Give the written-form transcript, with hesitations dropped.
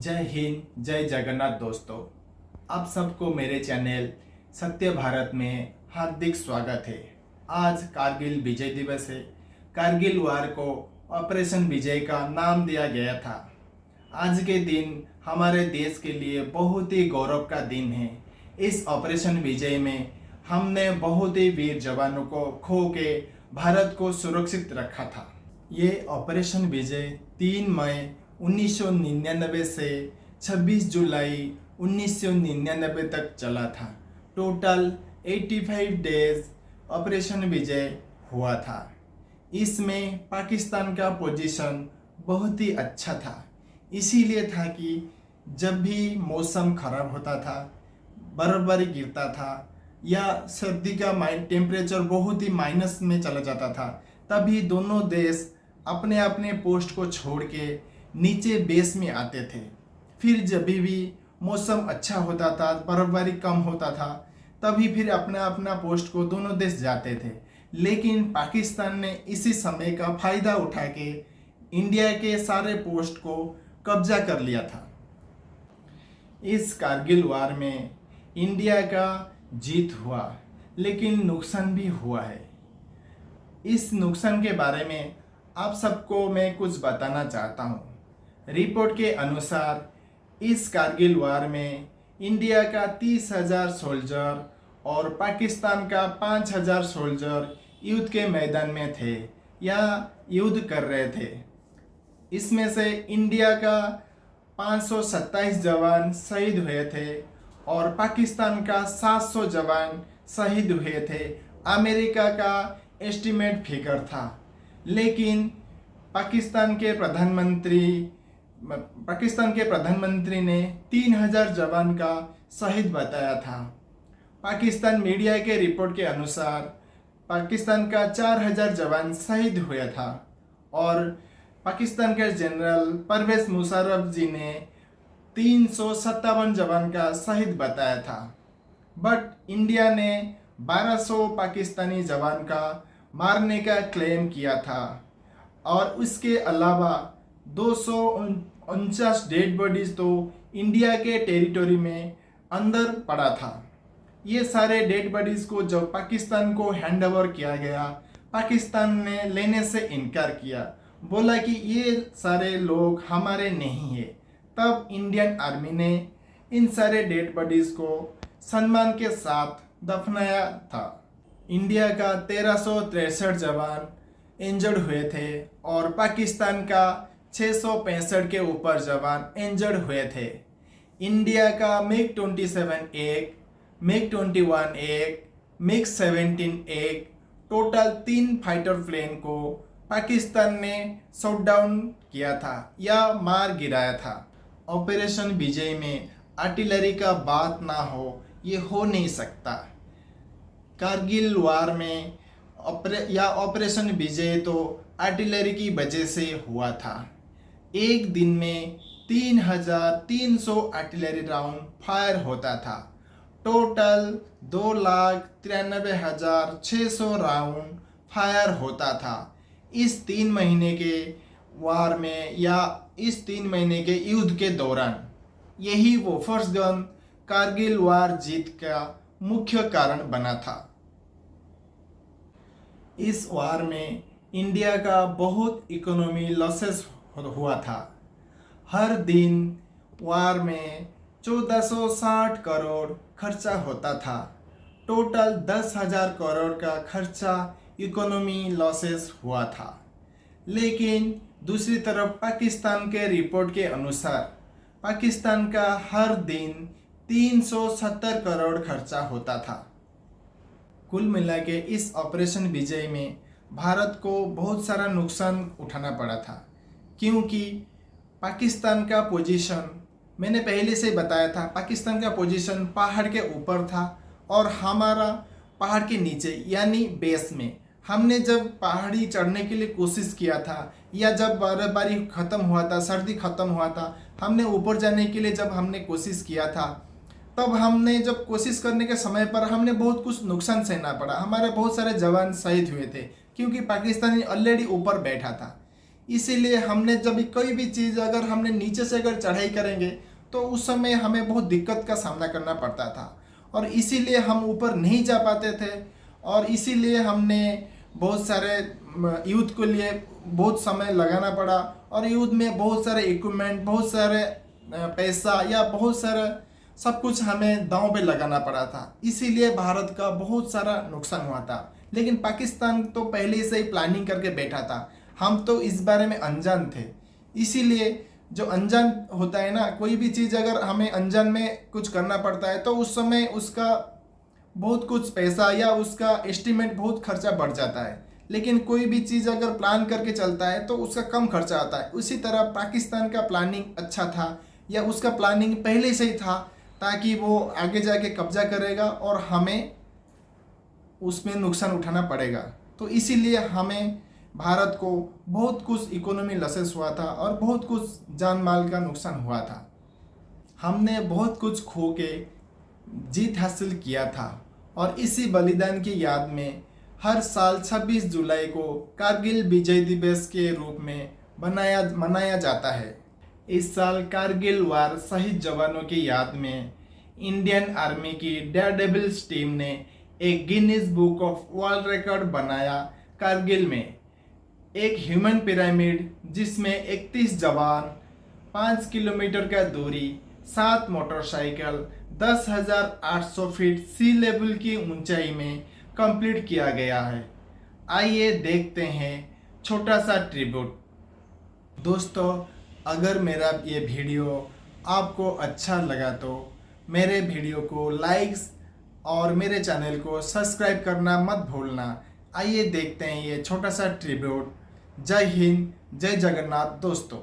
जय हिंद, जय जगन्नाथ दोस्तों। आप सबको मेरे चैनल सत्य भारत में हार्दिक स्वागत है। आज कारगिल विजय दिवस है। कारगिल वार को ऑपरेशन विजय का नाम दिया गया था। आज के दिन हमारे देश के लिए बहुत ही गौरव का दिन है। इस ऑपरेशन विजय में हमने बहुत ही वीर जवानों को खो के भारत को सुरक्षित रखा था। ये ऑपरेशन विजय 3 मई 1999 से 26 जुलाई 1999 तक चला था। टोटल 85 डेज ऑपरेशन विजय हुआ था। इसमें पाकिस्तान का पोजीशन बहुत ही अच्छा था। इसीलिए था कि जब भी मौसम खराब होता था, बर्फबारी गिरता था या सर्दी का टेम्परेचर बहुत ही माइनस में चला जाता था, तभी दोनों देश अपने अपने पोस्ट को छोड़ के नीचे बेस में आते थे। फिर जब भी मौसम अच्छा होता था, बर्फबारी कम होता था, तभी फिर अपना अपना पोस्ट को दोनों देश जाते थे। लेकिन पाकिस्तान ने इसी समय का फायदा उठा के इंडिया के सारे पोस्ट को कब्जा कर लिया था। इस कारगिल वार में इंडिया का जीत हुआ, लेकिन नुकसान भी हुआ है। इस नुकसान के बारे में आप सबको मैं कुछ बताना चाहता हूँ। रिपोर्ट के अनुसार इस कारगिल वार में इंडिया का 30,000 सोल्जर और पाकिस्तान का 5,000 सोल्जर युद्ध के मैदान में थे या युद्ध कर रहे थे। इसमें से इंडिया का 527 जवान शहीद हुए थे और पाकिस्तान का 700 जवान शहीद हुए थे। अमेरिका का एस्टिमेट फिगर था, लेकिन पाकिस्तान के प्रधानमंत्री ने 3,000 जवान का शहीद बताया था। पाकिस्तान मीडिया के रिपोर्ट के अनुसार पाकिस्तान का 4,000 जवान शहीद हुआ था और पाकिस्तान के जनरल परवेज मुशर्रफ जी ने 357 जवान का शहीद बताया था। बट इंडिया ने 1200 पाकिस्तानी जवान का मारने का क्लेम किया था और उसके अलावा 249 डेड बॉडीज तो इंडिया के टेरिटरी में अंदर पड़ा था। ये सारे डेड बॉडीज को जब पाकिस्तान को हैंड ओवर किया गया, पाकिस्तान ने लेने से इनकार किया, बोला कि ये सारे लोग हमारे नहीं है। तब इंडियन आर्मी ने इन सारे डेड बॉडीज को सम्मान के साथ दफनाया था। इंडिया का 1363 जवान इंजर्ड हुए थे और पाकिस्तान का 665 के ऊपर जवान इंजर्ड हुए थे। इंडिया का MiG-27 एक, MiG-21 एक, MiG-17 एक, टोटल 3 फाइटर प्लेन को पाकिस्तान ने शॉट डाउन किया था या मार गिराया था। ऑपरेशन विजय में आर्टिलरी का बात ना हो, ये हो नहीं सकता। कारगिल वार में ऑपरेशन विजय तो आर्टिलरी की वजह से हुआ था। एक दिन में 3,300 आर्टिलरी राउंड फायर होता था। टोटल 2,93,600 राउंड फायर होता था। इस 3 महीने के वार में या इस 3 महीने के युद्ध के दौरान यही वो फर्स्ट गन कारगिल वार जीत का मुख्य कारण बना था। इस वार में इंडिया का बहुत इकोनॉमी लॉसेस हुआ था। हर दिन वार में 1460 करोड़ खर्चा होता था। टोटल 10,000 करोड़ का खर्चा इकोनॉमी लॉसेस हुआ था। लेकिन दूसरी तरफ पाकिस्तान के रिपोर्ट के अनुसार पाकिस्तान का हर दिन 370 करोड़ खर्चा होता था। कुल मिला के इस ऑपरेशन विजय में भारत को बहुत सारा नुकसान उठाना पड़ा था, क्योंकि पाकिस्तान का पोजीशन मैंने पहले से बताया था। पाकिस्तान का पोजीशन पहाड़ के ऊपर था और हमारा पहाड़ के नीचे यानी बेस में। हमने जब पहाड़ी चढ़ने के लिए कोशिश किया था या जब बर्फबारी ख़त्म हुआ था, सर्दी ख़त्म हुआ था, हमने ऊपर जाने के लिए जब हमने कोशिश किया था, तब हमने जब कोशिश करने के समय पर हमने बहुत कुछ नुकसान सहना पड़ा। हमारे बहुत सारे जवान शहीद हुए थे क्योंकि पाकिस्तानी ऑलरेडी ऊपर बैठा था। इसीलिए हमने जब भी कोई भी चीज़ अगर हमने नीचे से अगर चढ़ाई करेंगे तो उस समय हमें बहुत दिक्कत का सामना करना पड़ता था और इसीलिए हम ऊपर नहीं जा पाते थे। और इसीलिए हमने बहुत सारे युद्ध के लिए बहुत समय लगाना पड़ा और युद्ध में बहुत सारे इक्विपमेंट, बहुत सारे पैसा या बहुत सारा सब कुछ हमें दांव पे लगाना पड़ा था। इसीलिए भारत का बहुत सारा नुकसान हुआ था। लेकिन पाकिस्तान तो पहले से ही प्लानिंग करके बैठा था, हम तो इस बारे में अनजान थे। इसीलिए जो अनजान होता है ना, कोई भी चीज़ अगर हमें अनजान में कुछ करना पड़ता है तो उस समय उसका बहुत कुछ पैसा या उसका एस्टिमेट बहुत खर्चा बढ़ जाता है। लेकिन कोई भी चीज़ अगर प्लान करके चलता है तो उसका कम खर्चा आता है। उसी तरह पाकिस्तान का प्लानिंग अच्छा था या उसका प्लानिंग पहले से ही था ताकि वो आगे जाके कब्जा करेगा और हमें उसमें नुकसान उठाना पड़ेगा। तो इसीलिए हमें भारत को बहुत कुछ इकोनॉमी लॉसेस हुआ था और बहुत कुछ जान माल का नुकसान हुआ था। हमने बहुत कुछ खो के जीत हासिल किया था और इसी बलिदान की याद में हर साल 26 जुलाई को कारगिल विजय दिवस के रूप में मनाया जाता है। इस साल कारगिल वार शहीद जवानों की याद में इंडियन आर्मी की डेयरडेविल्स टीम ने एक Guinness book of world record बनाया। कारगिल में एक ह्यूमन पिरामिड जिसमें 31 जवान, 5 किलोमीटर का दूरी, 7 मोटरसाइकिल, 10,800 फीट सी लेवल की ऊंचाई में कंप्लीट किया गया है। आइए देखते हैं छोटा सा ट्रिब्यूट। दोस्तों, अगर मेरा ये वीडियो आपको अच्छा लगा तो मेरे वीडियो को लाइक्स और मेरे चैनल को सब्सक्राइब करना मत भूलना। आइए देखते हैं ये छोटा सा ट्रिब्यूट। जय हिंद, जय जगन्नाथ दोस्तों।